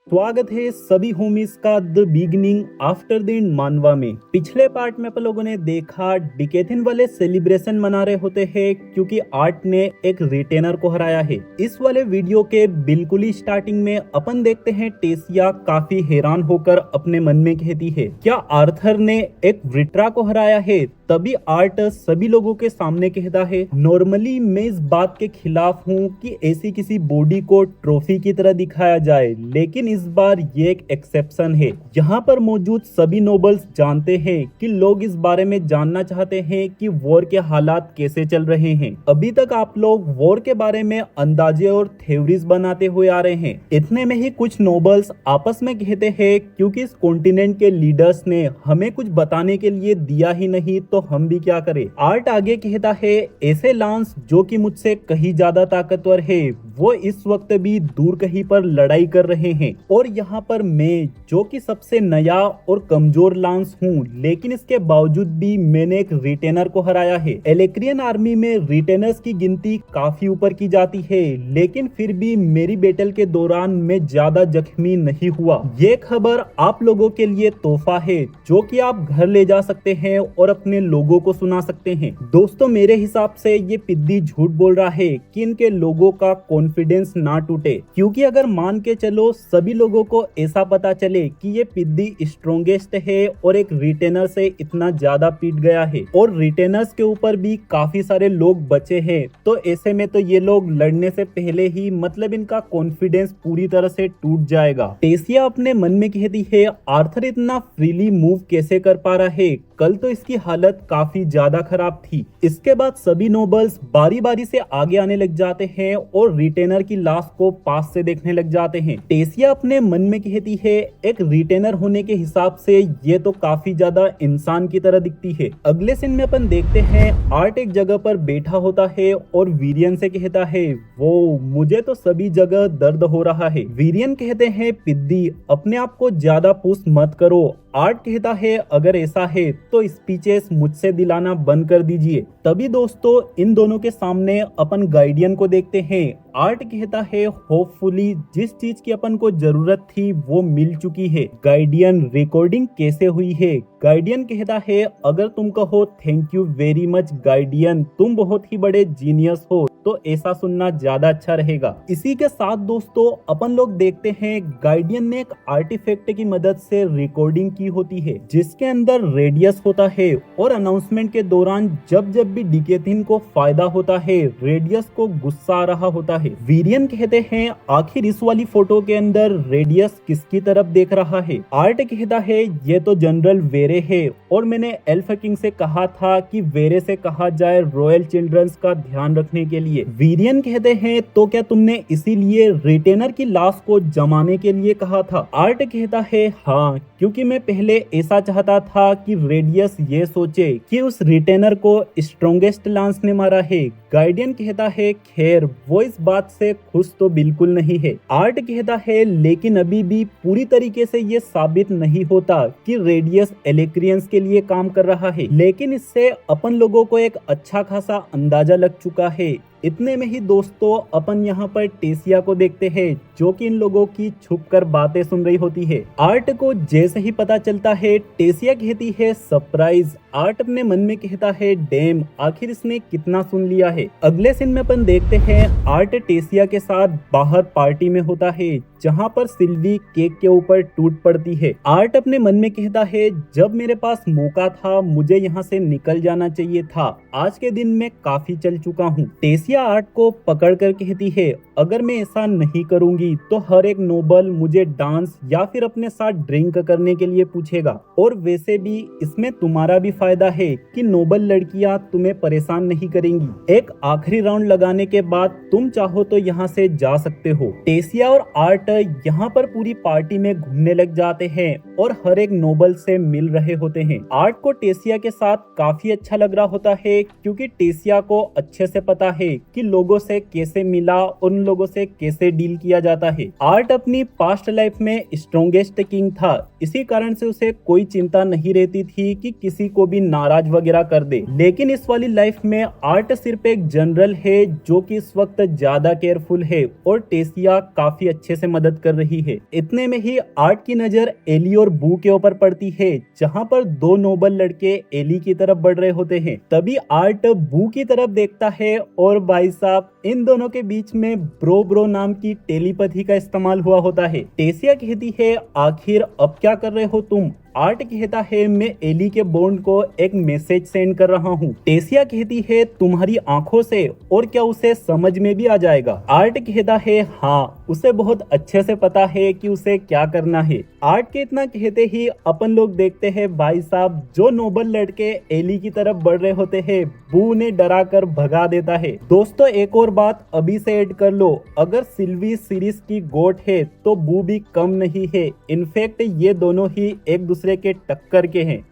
स्वागत है सभी होमीज का the beginning after the end मानवा में। पिछले पार्ट में अपन लोगों ने देखा डिकेथिन वाले सेलिब्रेशन मना रहे होते हैं क्योंकि आर्ट ने एक रिटेनर को हराया है। इस वाले वीडियो के बिल्कुल ही स्टार्टिंग में अपन देखते हैं टेसिया काफी हैरान होकर अपने मन में कहती है, क्या आर्थर ने एक विट्रा को हराया है? तभी आर्ट सभी लोगों के सामने कहता है, नॉर्मली मैं इस बात के खिलाफ हूँ कि ऐसी किसी बॉडी को ट्रॉफी की तरह दिखाया जाए, लेकिन इस बार ये एक एक्सेप्शन है। यहाँ पर मौजूद सभी नोबल्स जानते हैं कि लोग इस बारे में जानना चाहते हैं कि वॉर के हालात कैसे चल रहे हैं। अभी तक आप लोग वॉर के बारे में अंदाजे और थ्योरीज बनाते हुए आ रहे हैं। इतने में ही कुछ नोबल्स आपस में कहते हैं, क्योंकि इस कॉन्टिनेंट के लीडर्स ने हमें कुछ बताने के लिए दिया ही नहीं तो हम भी क्या करें। आर्ट आगे कहता है, ऐसे लांस जो कि मुझसे कहीं ज्यादा ताकतवर है वो इस वक्त भी दूर कहीं पर लड़ाई कर रहे हैं, और यहाँ पर मैं जो कि सबसे नया और कमजोर लांस हूँ, लेकिन इसके बावजूद भी मैंने एक रिटेनर को हराया है। एलेक्रियन आर्मी में रिटेनर्स की गिनती काफी ऊपर की जाती है, लेकिन फिर भी मेरी बैटल के दौरान मैं ज्यादा जख्मी नहीं हुआ। ये खबर आप लोगों के लिए तोहफा है जो कि आप घर ले जा सकते हैं और अपने लोगों को सुना सकते हैं। दोस्तों, मेरे हिसाब से ये पिद्दी झूठ बोल रहा है कि इनके लोगों का कॉन्फिडेंस ना टूटे, क्योंकि अगर मान के चलो सभी लोगों को ऐसा पता चले कि ये पिद्दी स्ट्रॉन्गेस्ट है और एक रिटेनर से इतना ज्यादा पीट गया है और रिटेनर्स के ऊपर भी काफी सारे लोग बचे हैं, तो ऐसे में तो ये लोग लड़ने से पहले ही मतलब इनका कॉन्फिडेंस पूरी तरह से टूट जाएगा। टेसिया अपने मन में कहती है, आर्थर इतना फ्रीली मूव कैसे कर पा रहा है? कल तो इसकी हालत काफी ज्यादा खराब थी। इसके बाद सभी नोबल्स बारी बारी से आगे आने लग जाते हैं और रिटेनर की लाश को पास से देखने लग जाते हैं। टेसिया अपने मन में कहती है, एक रिटेनर होने के हिसाब से ये तो काफी ज्यादा इंसान की तरह दिखती है। अगले सीन में अपन देखते हैं आर्ट एक जगह पर बैठा होता है और वीरियन से कहता है, वो मुझे तो सभी जगह दर्द हो रहा है। वीरियन कहते हैं, पिद्दी अपने आप को ज्यादा पुश मत करो। आर्ट कहता है, अगर ऐसा है तो स्पीचेस मुझसे दिलाना बंद कर दीजिए। तभी दोस्तों इन दोनों के सामने अपन गाइडियन को देखते हैं। आर्ट कहता है, होपफुली जिस चीज की अपन को जरूरत थी वो मिल चुकी है। गाइडियन, रिकॉर्डिंग कैसे हुई है? गाइडियन कहता है, अगर तुम कहो थैंक यू वेरी मच गाइडियन, तुम बहुत ही बड़े जीनियस हो, तो ऐसा सुनना ज्यादा अच्छा रहेगा। इसी के साथ दोस्तों अपन लोग देखते हैं गाइडियन ने एक आर्टिफैक्ट की मदद से रिकॉर्डिंग की होती है जिसके अंदर रेडियस होता है, और अनाउंसमेंट के दौरान जब जब भी डिकेथिन को फायदा होता है रेडियस को गुस्सा आ रहा होता है। वीरियन कहते हैं, आखिर इस वाली फोटो के अंदर रेडियस किसकी तरफ देख रहा है? आर्ट कहता है, ये तो जनरल वेरे है और मैंने एल्फ किंग से कहा था कि वेरे से कहा जाए रॉयल चिल्ड्रंस का ध्यान रखने के लिए। वीरियन कहते हैं, तो क्या तुमने इसीलिए रिटेनर की लाश को जमाने के लिए कहा था? आर्ट कहता है, हाँ, क्योंकि मैं पहले ऐसा चाहता था कि रेडियस ये सोचे कि उस रिटेनर को स्ट्रॉन्गेस्ट लांस ने मारा है। गाइडियन कहता है, खैर वो इस बात से खुश तो बिल्कुल नहीं है। आर्ट कहता है, लेकिन अभी भी पूरी तरीके से ये साबित नहीं होता कि रेडियस एलेक्रियंस के लिए काम कर रहा है, लेकिन इससे अपन लोगों को एक अच्छा खासा अंदाजा लग चुका है। इतने में ही दोस्तों अपन यहाँ पर टेसिया को देखते हैं जो कि इन लोगों की छुपकर बातें सुन रही होती है। आर्ट को जैसे ही पता चलता है टेसिया कहती है, सरप्राइज। आर्ट अपने मन में कहता है, डैम, आखिर इसने कितना सुन लिया है। अगले सीन में अपन देखते हैं आर्ट टेसिया के साथ बाहर पार्टी में होता है जहाँ पर सिल्वी केक के ऊपर टूट पड़ती है। आर्ट अपने मन में कहता है, जब मेरे पास मौका था मुझे यहाँ से निकल जाना चाहिए था। आज के दिन में काफी चल चुका हूँ। टेसिया आर्ट को पकड़ कर कहती है, अगर मैं ऐसा नहीं करूंगी तो हर एक नोबल मुझे डांस या फिर अपने साथ ड्रिंक करने के लिए पूछेगा, और वैसे भी इसमें तुम्हारा भी फायदा है कि नोबल लड़कियां तुम्हें परेशान नहीं करेंगी। एक आखिरी राउंड लगाने के बाद तुम चाहो तो यहाँ से जा सकते हो। टेसिया और आर्ट यहाँ पर पूरी पार्टी में घूमने लग जाते हैं और हर एक नोबल से मिल रहे होते हैं। आर्ट को टेसिया के साथ काफी अच्छा लग रहा होता है क्योंकि टेसिया को अच्छे से पता है कि लोगों से कैसे मिला और उन लोगों से कैसे डील किया जाता है। आर्ट अपनी पास्ट लाइफ में स्ट्रॉन्गेस्ट किंग था, इसी कारण से उसे कोई चिंता नहीं रहती थी कि किसी को भी नाराज वगैरह कर दे, लेकिन इस वाली लाइफ में आर्ट सिर्फ एक एक जनरल है जो कि इस वक्त ज्यादा केयरफुल है और टेसिया काफी अच्छे से मदद कर रही है। इतने में ही आर्ट की नजर एली और बू के ऊपर पड़ती है, जहां पर दो नोबल लड़के एली की तरफ बढ़ रहे होते हैं। तभी आर्ट बू की तरफ देखता है और भाई साहब इन दोनों के बीच में ब्रो ब्रो नाम की टेलीपैथी का इस्तेमाल हुआ होता है। टेसिया कहती है आखिर अब क्या कर रहे हो तुम। आर्ट कहता है मैं एली के बॉन्ड को एक मैसेज सेंड कर रहा हूँ। टेसिया कहती है तुम्हारी आंखों से, और क्या उसे समझ में भी आ जाएगा। आर्ट कहता है हाँ, उसे बहुत अच्छे से पता है कि उसे क्या करना है। आर्ट के इतना कहते ही अपन लोग देखते हैं भाई साहब जो नोबल लड़के एली की तरफ बढ़ रहे होते हैं, बू ने डरा कर भगा देता है। दोस्तों एक और बात अभी से ऐड कर लो, अगर सिल्वी सीरीज की गोट है तो बू भी कम नहीं है। इनफैक्ट ये दोनों ही एक दूसरे के टक्कर के हैं।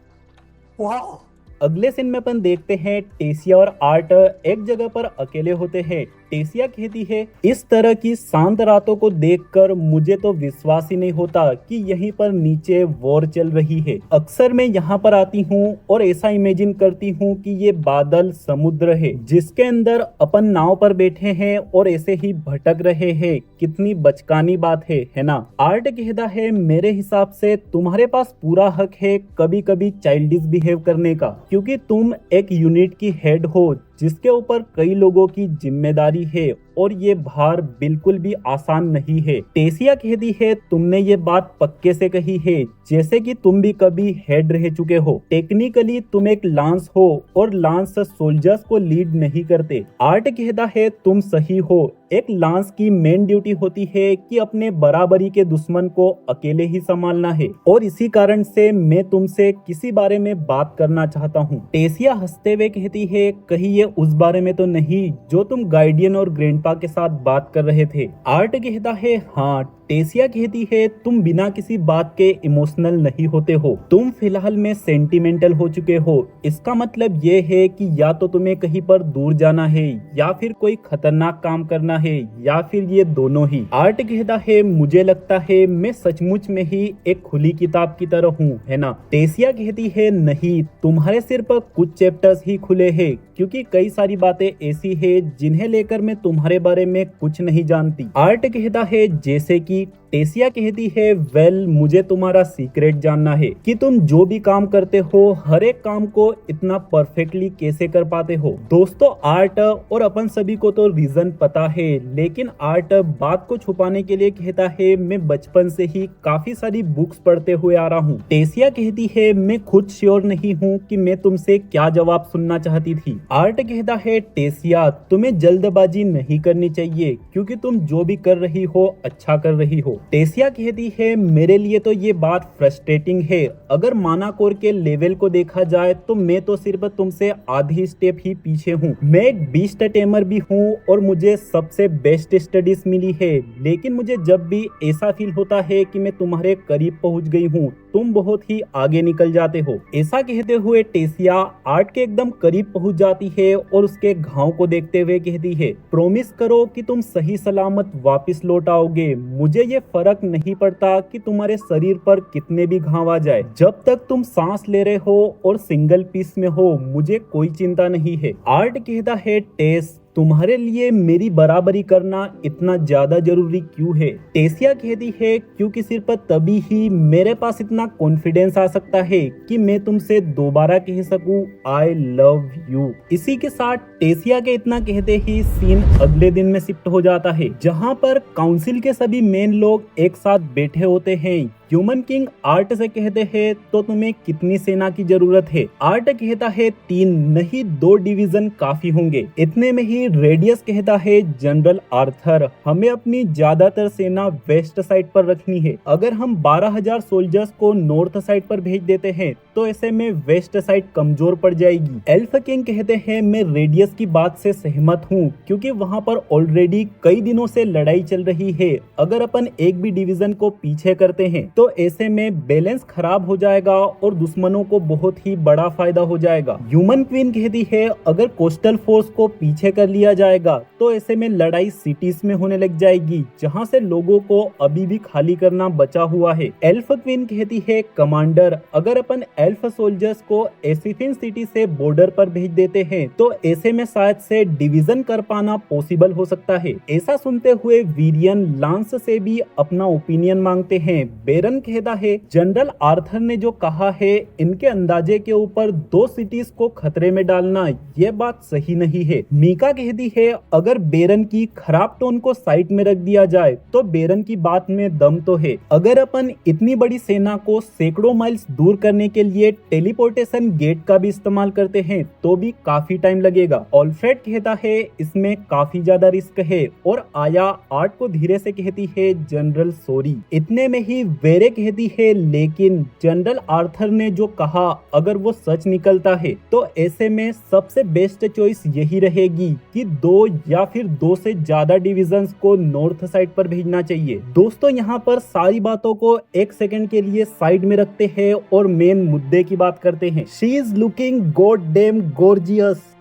अगले सीन में अपन देखते हैं टेसिया और आर्ट एक जगह पर अकेले होते हैं। टेसिया कहती है इस तरह की शांत रातों को देखकर मुझे तो विश्वास ही नहीं होता कि यहीं पर नीचे वॉर चल रही है। अक्सर मैं यहाँ पर आती हूँ और ऐसा इमेजिन करती हूँ कि ये बादल समुद्र है जिसके अंदर अपन नाव पर बैठे हैं और ऐसे ही भटक रहे हैं। कितनी बचकानी बात है ना। आर्ट कहता है मेरे हिसाब से तुम्हारे पास पूरा हक है कभी कभी चाइल्डिश बिहेव करने का, क्योंकि तुम एक यूनिट की हेड हो जिसके ऊपर कई लोगों की जिम्मेदारी है और ये भार बिल्कुल भी आसान नहीं है। टेसिया कहती है तुमने ये बात पक्के से कही है जैसे कि तुम भी कभी हेड रह चुके हो। टेक्निकली तुम एक लांस हो और लांस सोल्जर्स को लीड नहीं करते। आर्ट कहता है तुम सही हो, एक लांस की मेन ड्यूटी होती है कि अपने बराबरी के दुश्मन को अकेले ही संभालना है, और इसी कारण से मैं तुमसे किसी बारे में बात करना चाहता हूँ। टेसिया हंसते हुए कहती है कहीं ये उस बारे में तो नहीं जो तुम गार्डियन और ग्रैंडपा के साथ बात कर रहे थे। आर्ट कहता है हाँ। टेसिया कहती है तुम बिना किसी बात के इमोशनल नहीं होते हो, तुम फिलहाल में सेंटिमेंटल हो चुके हो। इसका मतलब ये है कि या तो तुम्हें कहीं पर दूर जाना है या फिर कोई खतरनाक काम करना है या फिर ये दोनों ही। आर्ट कहता है मुझे लगता है मैं सचमुच में ही एक खुली किताब की तरह हूँ, है ना। टेसिया कहती है नहीं, तुम्हारे सिर पर कुछ चैप्टर्स ही खुले हैं क्योंकि कई सारी बातें ऐसी है जिन्हें लेकर मैं तुम्हारे बारे में कुछ नहीं जानती। आर्ट कहता है जैसे कि। टेसिया कहती है वेल मुझे तुम्हारा सीक्रेट जानना है कि तुम जो भी काम करते हो हर एक काम को इतना परफेक्टली कैसे कर पाते हो। दोस्तों आर्ट और अपन सभी को तो रीजन पता है, लेकिन आर्ट बात को छुपाने के लिए कहता है मैं बचपन से ही काफी सारी बुक्स पढ़ते हुए आ रहा हूँ। टेसिया कहती है मैं खुद श्योर नहीं हूँ कि मैं तुमसे क्या जवाब सुनना चाहती थी। आर्ट कहता है टेसिया तुम्हें जल्दबाजी नहीं करनी चाहिए क्योंकि तुम जो भी कर रही हो अच्छा कर रही हो। टेसिया कहती है मेरे लिए तो ये बात फ्रस्ट्रेटिंग है। अगर मानाकोर के लेवल को देखा जाए तो मैं तो सिर्फ तुमसे आधी स्टेप ही पीछे हूँ। मैं एक बीस्ट टेमर भी हूँ और मुझे सबसे बेस्ट स्टडीज मिली है, लेकिन मुझे जब भी ऐसा फील होता है कि मैं तुम्हारे करीब पहुँच गई हूँ तुम बहुत ही आगे निकल जाते हो। ऐसा कहते हुए टेसिया आर्ट के एकदम करीब पहुँच जाती है और उसके घाव को देखते हुए कहती है प्रॉमिस करो कि तुम सही सलामत वापस लौट आओगे। मुझे ये फर्क नहीं पड़ता कि तुम्हारे शरीर पर कितने भी घाव आ जाए, जब तक तुम सांस ले रहे हो और सिंगल पीस में हो मुझे कोई चिंता नहीं है। आर्ट कहता है टेस तुम्हारे लिए मेरी बराबरी करना इतना ज्यादा जरूरी क्यों है। टेसिया कहती है क्योंकि सिर्फ तभी ही मेरे पास इतना कॉन्फिडेंस आ सकता है कि मैं तुमसे दोबारा कह सकूं आई लव यू। इसी के साथ टेसिया के इतना कहते ही सीन अगले दिन में शिफ्ट हो जाता है, जहां पर काउंसिल के सभी मेन लोग एक साथ बैठे होते हैं। ह्यूमन किंग आर्ट से कहते हैं तो तुम्हें कितनी सेना की जरूरत है। आर्ट कहता है 3 नहीं 2 डिवीजन काफी होंगे। इतने में ही रेडियस कहता है जनरल आर्थर हमें अपनी ज्यादातर सेना वेस्ट साइड पर रखनी है। अगर हम 12,000 सोल्जर्स को नॉर्थ साइड पर भेज देते हैं तो ऐसे में वेस्ट साइड कमजोर पड़ जाएगी। एल्फ किंग कहते हैं मैं रेडियस की बात से सहमत हूँ क्योंकि वहाँ पर ऑलरेडी कई दिनों से लड़ाई चल रही है। अगर अपन एक भी डिवीजन को पीछे करते हैं तो ऐसे में बैलेंस खराब हो जाएगा और दुश्मनों को बहुत ही बड़ा फायदा हो जाएगा। ह्यूमन क्वीन कहती है अगर कोस्टल फोर्स को पीछे कर लिया जाएगा तो ऐसे में लड़ाई सिटीज में होने लग जाएगी जहां से लोगों को अभी भी खाली करना बचा हुआ है। एल्फ क्वीन कहती है कमांडर अगर अपन एल्फ सोल्जर्स को एसिफिन सिटी से बॉर्डर पर भेज देते हैं तो ऐसे में शायद से डिवीजन कर पाना पॉसिबल हो सकता है। ऐसा सुनते हुए वीरियन लांस से भी अपना ओपिनियन मांगते हैं। बेरन कहता है जनरल आर्थर ने जो कहा है इनके अंदाजे के ऊपर 2 सिटीज को खतरे में डालना ये बात सही नहीं है। मीका कहती है अगर बेरन की खराब टोन को साइड में रख दिया जाए तो बेरन की बात में दम तो है। अगर अपन इतनी बड़ी सेना को सैकड़ों माइल्स दूर करने के लिए टेलीपोर्टेशन गेट का भी इस्तेमाल करते हैं तो भी काफी टाइम लगेगा। ऑल्फ्रेड कहता है इसमें काफी ज्यादा रिस्क है और आया आर्ट को धीरे से कहती है जनरल सॉरी। इतने में ही वेरे कहती है लेकिन जनरल आर्थर ने जो कहा अगर वो सच निकलता है तो ऐसे में सबसे बेस्ट चॉइस यही रहेगी कि 2 या फिर 2 से ज्यादा डिविजन्स को नॉर्थ साइड पर भेजना चाहिए। दोस्तों यहाँ पर सारी बातों को एक सेकंड के लिए साइड में रखते हैं और मेन मुद्दे की बात करते हैं। She is looking god damn gorgeous.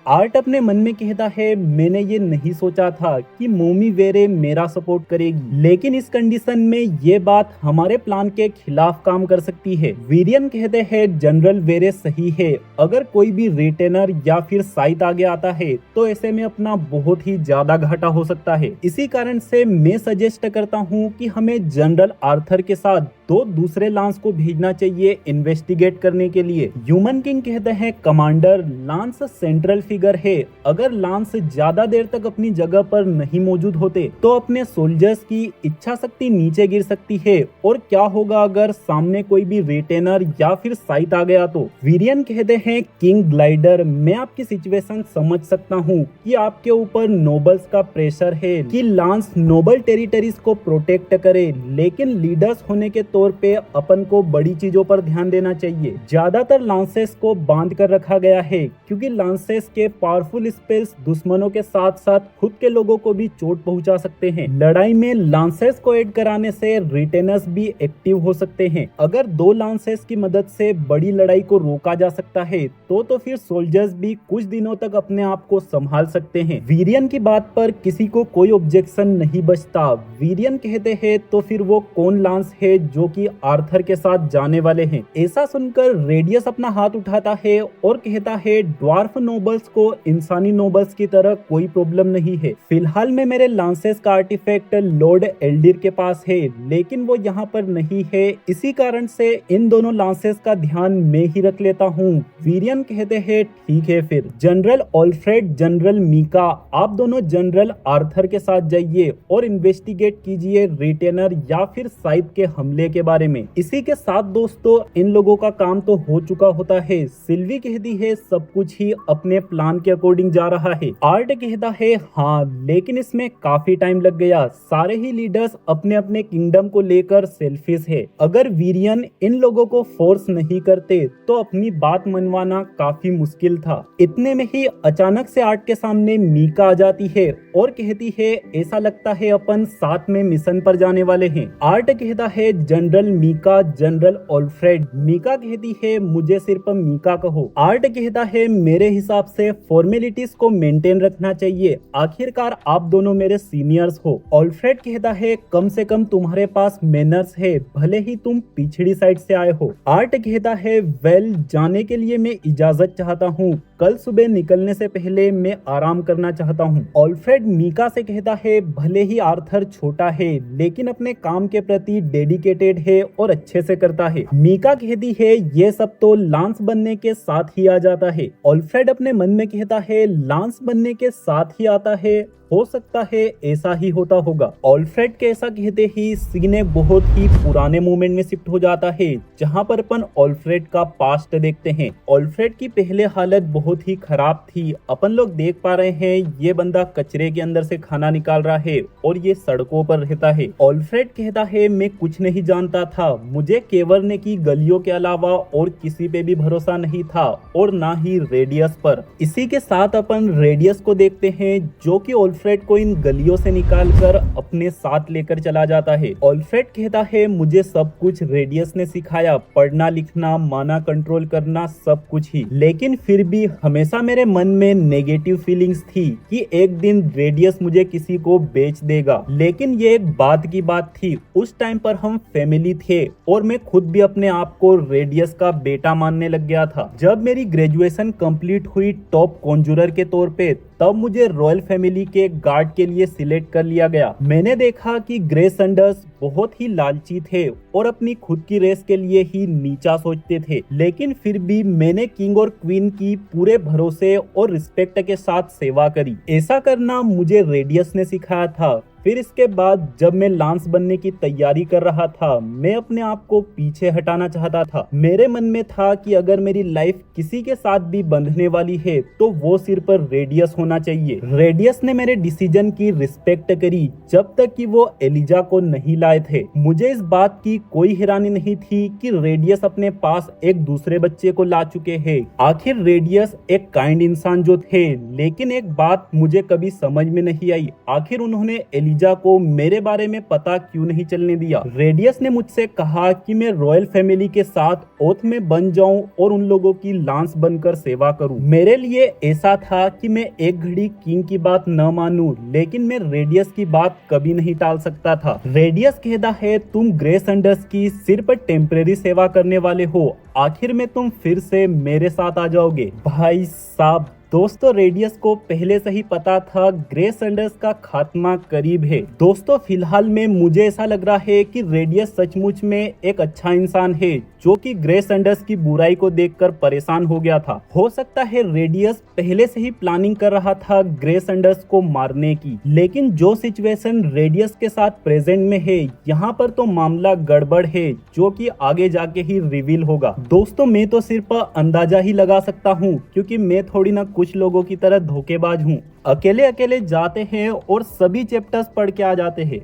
Art अपने मन में कहता है मैंने ये नहीं सोचा था कि मोमी वेरे मेरा सपोर्ट करेगी, लेकिन इस कंडीशन में ये बात हमारे प्लान के खिलाफ काम कर सकती है। वीरियन कहते हैं जनरल वेरे सही है, अगर कोई भी रिटेनर या फिर साइट आगे आता है तो ऐसे में अपना बहुत ही ज्यादा घाटा हो सकता है। इसी कारण से मैं सजेस्ट करता हूँ कि हमें जनरल आर्थर के साथ 2 दूसरे लांस को भेजना चाहिए इन्वेस्टिगेट करने के लिए। ह्यूमन किंग कहते हैं कमांडर लांस सेंट्रल फिगर है, अगर लांस ज्यादा देर तक अपनी जगह पर नहीं मौजूद होते तो अपने सोल्जर्स की इच्छा शक्ति नीचे गिर सकती है और क्या होगा अगर सामने कोई भी रिटेनर या फिर साइट आ गया तो। वीरियन कहते हैं किंग ग्लाइडर मैं आपकी सिचुएशन समझ सकता हूँ कि आपके ऊपर नोबल्स का प्रेशर है कि लांस नोबल टेरिटरीज को प्रोटेक्ट करे, लेकिन लीडर्स होने के तौर पे अपन को बड़ी चीजों पर ध्यान देना चाहिए। ज्यादातर लांसेस को बांध कर रखा गया है क्योंकि लांसेस के पावरफुल स्पेल्स दुश्मनों के साथ साथ खुद के लोगों को भी चोट पहुंचा सकते हैं। लड़ाई में लांसेस को ऐड कराने से रिटेनर्स भी एक्टिव हो सकते हैं। अगर 2 लांसेस की मदद से बड़ी लड़ाई को रोका जा सकता है तो फिर सोल्जर्स भी कुछ दिनों तक अपने आप को संभाल सकते हैं। वीरियन की बात पर किसी को कोई ऑब्जेक्शन नहीं बचता। वीरियन कहते हैं तो फिर वो कौन लांस है जो कि आर्थर के साथ जाने वाले हैं। ऐसा सुनकर रेडियस अपना हाथ उठाता है और कहता है ड्वार्फ नोबल्स को इंसानी नोबल्स की तरह कोई प्रॉब्लम नहीं है। फिलहाल में मेरे लांसेस का आर्टिफैक्ट लॉर्ड एल्डिर के पास है, लेकिन वो यहाँ पर नहीं है, इसी कारण से इन दोनों लांसेस का ध्यान मैं ही रख लेता हूँ। वीरियन कहते हैं ठीक है फिर जनरल ऑल्फ्रेड जनरल मीका आप दोनों जनरल आर्थर के साथ जाइए और इन्वेस्टिगेट कीजिए रिटेनर या फिर साइट के हमले के बारे में। इसी के साथ दोस्तों इन लोगों का काम तो हो चुका होता है। सिल्वी कहती है सब कुछ ही अपने प्लान के अकॉर्डिंग जा रहा है। आर्ट कहता है हाँ, लेकिन इसमें काफी टाइम लग गया। सारे ही लीडर्स अपने अपने किंगडम को लेकर सेल्फिश है। अगर वीरियन इन लोगों को फोर्स नहीं करते तो अपनी बात मनवाना काफी मुश्किल था। इतने में ही अचानक से आर्ट के सामने मीका आ जाती है और कहती है ऐसा लगता है अपन साथ में मिशन पर जाने वाले हैं। आर्ट कहता है general Mika general Alfred. Mika कहती है मुझे सिर्फ मीका कहो। आर्ट कहता है मेरे हिसाब से फॉर्मेलिटीज को मेंटेन रखना चाहिए, आखिरकार आप दोनों मेरे सीनियर्स हो। ऑल्फ्रेड कहता है कम से कम तुम्हारे पास मैनर्स है, भले ही तुम पिछड़ी साइड से आए हो। आर्ट कहता है वेल जाने के लिए मैं इजाजत चाहता हूँ, कल सुबह निकलने से पहले मैं आराम करना चाहता हूँ। ऑल्फ्रेड मीका से कहता है भले ही आर्थर छोटा है लेकिन अपने काम के प्रति डेडिकेटेड है और अच्छे से करता है। मीका कहती है ये सब तो लांस बनने के साथ ही आ जाता है। ऑल्फ्रेड अपने मन में कहता है लांस बनने के साथ ही आता है, हो सकता है ऐसा ही होता होगा। ऑल्फ्रेड के ऐसा कहते ही सीन एक बहुत ही पुराने मोमेंट में शिफ्ट हो जाता है जहां पर अपन ऑल्फ्रेड का पास्ट देखते हैं। ऑल्फ्रेड की पहले हालत बहुत ही खराब थी। अपन लोग देख पा रहे हैं ये बंदा कचरे के अंदर से खाना निकाल रहा है और ये सड़कों पर रहता है। ऑल्फ्रेड कहता है मैं कुछ नहीं जानता था, मुझे केवर्ने की गलियों के अलावा और किसी पे भी भरोसा नहीं था और ना ही रेडियस पर। इसी के साथ अपन रेडियस को देखते हैं जो कि ऑल्फ्रेड को इन गलियों से निकालकर अपने साथ लेकर चला जाता है। ऑल्फ्रेड कहता है मुझे सब कुछ रेडियस ने सिखाया, पढ़ना लिखना, माना कंट्रोल करना, सब कुछ ही। लेकिन फिर भी हमेशा मेरे मन में नेगेटिव फीलिंग्स थी कि एक दिन रेडियस मुझे किसी को बेच देगा। लेकिन ये एक बात की बात थी, उस टाइम पर हम फैमिली थे और मैं खुद भी अपने आप को रेडियस का बेटा मानने लग गया था। जब मेरी ग्रेजुएशन कंप्लीट हुई टॉप कॉन्जूरर के तौर पे, तब मुझे रॉयल फैमिली के गार्ड के लिए सिलेक्ट कर लिया गया। मैंने देखा कि ग्रे सैंडर्स बहुत ही लालची थे और अपनी खुद की रेस के लिए ही नीचा सोचते थे, लेकिन फिर भी मैंने किंग और क्वीन की पूरे भरोसे और रिस्पेक्ट के साथ सेवा करी। ऐसा करना मुझे रेडियस ने सिखाया था। फिर इसके बाद जब मैं लांस बनने की तैयारी कर रहा था, मैं अपने आप को पीछे हटाना चाहता था। मेरे मन में था कि अगर मेरी लाइफ किसी के साथ भी बंधने वाली है तो वो सिर्फ रेडियस होना चाहिए। रेडियस ने मेरे डिसीजन की रिस्पेक्ट करी जब तक कि वो एलिजा को नहीं लाए थे। मुझे इस बात की कोई हैरानी नहीं थी कि रेडियस अपने पास एक दूसरे बच्चे को ला चुके हैं। आखिर रेडियस एक काइंड इंसान जो थे, लेकिन एक बात मुझे कभी समझ में नहीं आई, आखिर उन्होंने एलिजा को मेरे बारे में पता क्यों नहीं चलने दिया। रेडियस ने मुझसे कहा कि मैं रॉयल फैमिली के साथ ओथ में बन जाऊं और उन लोगों की लांस बनकर सेवा करूं। मेरे लिए ऐसा था कि मैं एक घड़ी किंग की बात न मानूं, लेकिन मैं रेडियस की बात कभी नहीं टाल सकता था। रेडियस कहता है तुम ग्रे सैंडर्स की सिर्फ टेम्परेरी सेवा करने वाले हो, आखिर में तुम फिर से मेरे साथ आ जाओगे। भाई साहब, दोस्तों रेडियस को पहले से ही पता था ग्रे सैंडर्स का खात्मा करीब है। दोस्तों फिलहाल में मुझे ऐसा लग रहा है कि रेडियस सचमुच में एक अच्छा इंसान है जो कि ग्रे सैंडर्स की बुराई को देखकर परेशान हो गया था। हो सकता है रेडियस पहले से ही प्लानिंग कर रहा था ग्रे सैंडर्स को मारने की, लेकिन जो सिचुएशन रेडियस के साथ प्रेजेंट में है, यहाँ पर तो मामला गड़बड़ है जो कि आगे जाके ही रिवील होगा। दोस्तों मैं तो सिर्फ अंदाजा ही लगा सकता हूँ क्योंकि मैं थोड़ी ना कुछ लोगों की तरह धोखेबाज हूँ। अकेले अकेले जाते हैं और सभी चैप्टर्स पढ़ के आ जाते हैं।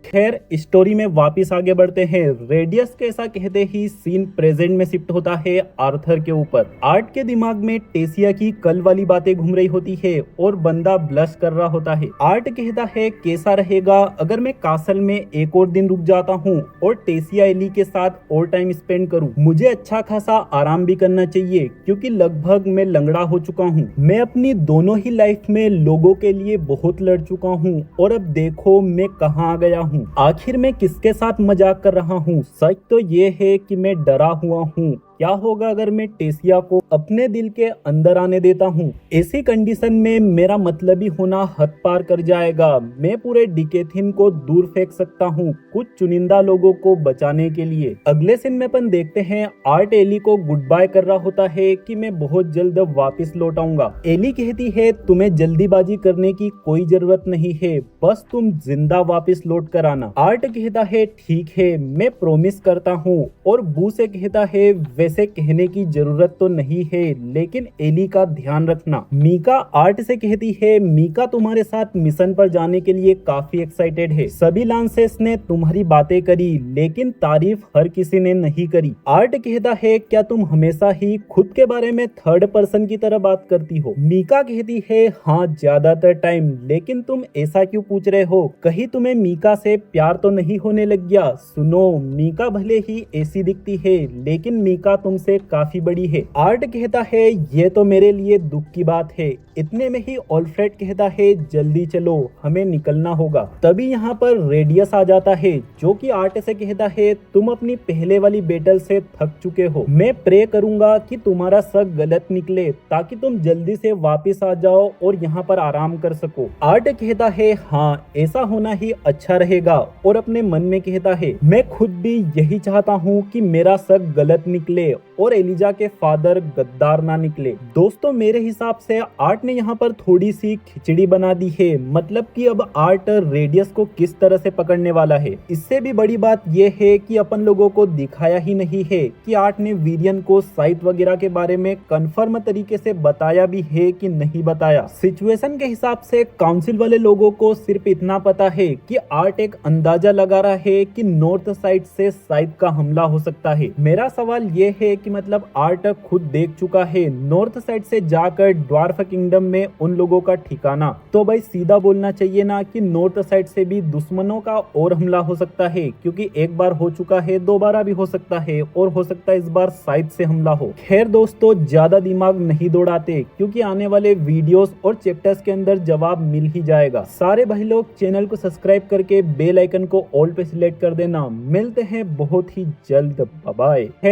खैर स्टोरी में वापस आगे बढ़ते हैं। रेडियस के ऐसा कहते ही सीन प्रेजेंट में शिफ्ट होता है आर्थर के ऊपर। आर्ट के दिमाग में टेसिया की कल वाली बातें घूम रही होती है और बंदा ब्लश कर रहा होता है। आर्ट कहता है कैसा रहेगा अगर मैं कासल में एक और दिन रुक जाता हूँ और टेसिया एली के साथ और टाइम स्पेंड करूँ। मुझे अच्छा खासा आराम भी करना चाहिए क्योंकि लगभग मैं लंगड़ा हो चुका हूँ। मैं अपनी दोनों ही लाइफ में लोगों के लिए बहुत लड़ चुका हूँ और अब देखो मैं कहाँ आ गया हूँ। आखिर मैं किसके साथ मजाक कर रहा हूँ? सच तो ये है कि मैं डरा हुआ हूँ। क्या होगा अगर मैं टेसिया को अपने दिल के अंदर आने देता हूँ? ऐसी कंडीशन में मेरा मतलबी होना हद पार कर जाएगा। मैं पूरे डिकेथिन को दूर फेंक सकता हूँ कुछ चुनिंदा लोगों को बचाने के लिए। अगले सीन में अपन देखते हैं आर्ट एली को गुड बाय कर रहा होता है कि मैं बहुत जल्द वापस लौट आऊंगा। एली कहती है तुम्हें जल्दीबाजी करने की कोई जरूरत नहीं है, बस तुम जिंदा वापस लौट कर आना। आर्ट कहता है ठीक है मैं प्रॉमिस करता हूँ और बू से कहता है वैसे कहने की जरूरत तो नहीं है लेकिन एली का ध्यान रखना। मीका आर्ट से कहती है मीका तुम्हारे साथ मिशन पर जाने के लिए काफी एक्साइटेड है। सभी लांसेस ने तुम्हारी बातें करी लेकिन तारीफ हर किसी ने नहीं करी। आर्ट कहता है क्या तुम हमेशा ही खुद के बारे में थर्ड पर्सन की तरह बात करती हो? मीका कहती है हाँ ज्यादातर टाइम, लेकिन तुम ऐसा क्यों पूछ रहे हो? कहीं तुम्हें मीका से प्यार तो नहीं होने लग गया? सुनो मीका भले ही ऐसी दिखती है लेकिन मीका तुमसे काफी बड़ी है। आर्ट कहता है ये तो मेरे लिए दुख की बात है। इतने में ही ऑल्फ्रेड कहता है जल्दी चलो हमें निकलना होगा। तभी यहाँ पर रेडियस आ जाता है जो कि आर्ट से कहता है तुम अपनी पहले वाली बैटल से थक चुके हो। मैं प्रे करूंगा कि तुम्हारा शक गलत निकले ताकि तुम जल्दी से वापस आ जाओ और यहाँ पर आराम कर सको। आर्ट कहता है हाँ ऐसा होना ही अच्छा रहेगा और अपने मन में कहता है मैं खुद भी यही चाहता हूँ कि मेरा शक गलत निकले और एलिजा के फादर गद्दार ना निकले। दोस्तों मेरे हिसाब से आर्ट ने यहाँ पर थोड़ी सी खिचड़ी बना दी है, मतलब कि अब आर्ट रेडियस को किस तरह से पकड़ने वाला है। इससे भी बड़ी बात यह है कि अपन लोगों को दिखाया ही नहीं है कि आर्ट ने वीरियन को साइट वगैरह के बारे में कंफर्म तरीके से बताया भी है कि नहीं बताया। सिचुएशन के हिसाब से काउंसिल वाले लोगों को सिर्फ इतना पता है कि आर्ट एक अंदाजा लगा रहा है कि नॉर्थ साइड से साइट का हमला हो सकता है। मेरा सवाल ये है कि मतलब आर्ट खुद देख चुका है नॉर्थ साइड से जाकर ड्वार्फ किंगडम में उन लोगों का ठिकाना, तो भाई सीधा बोलना चाहिए ना कि नॉर्थ साइड से भी दुश्मनों का और हमला हो सकता है, क्योंकि एक बार हो चुका है, दोबारा भी हो सकता है और हो सकता है इस बार साइड से हमला हो। खैर दोस्तों, ज्यादा दिमाग नहीं दौड़ाते क्योंकि आने वाले वीडियोस और चैप्टर्स के अंदर जवाब मिल ही जाएगा। सारे भाई लोग चैनल को सब्सक्राइब करके बेल आइकन को ऑल पे सिलेक्ट कर देना। मिलते हैं बहुत ही जल्द, बाय बाय।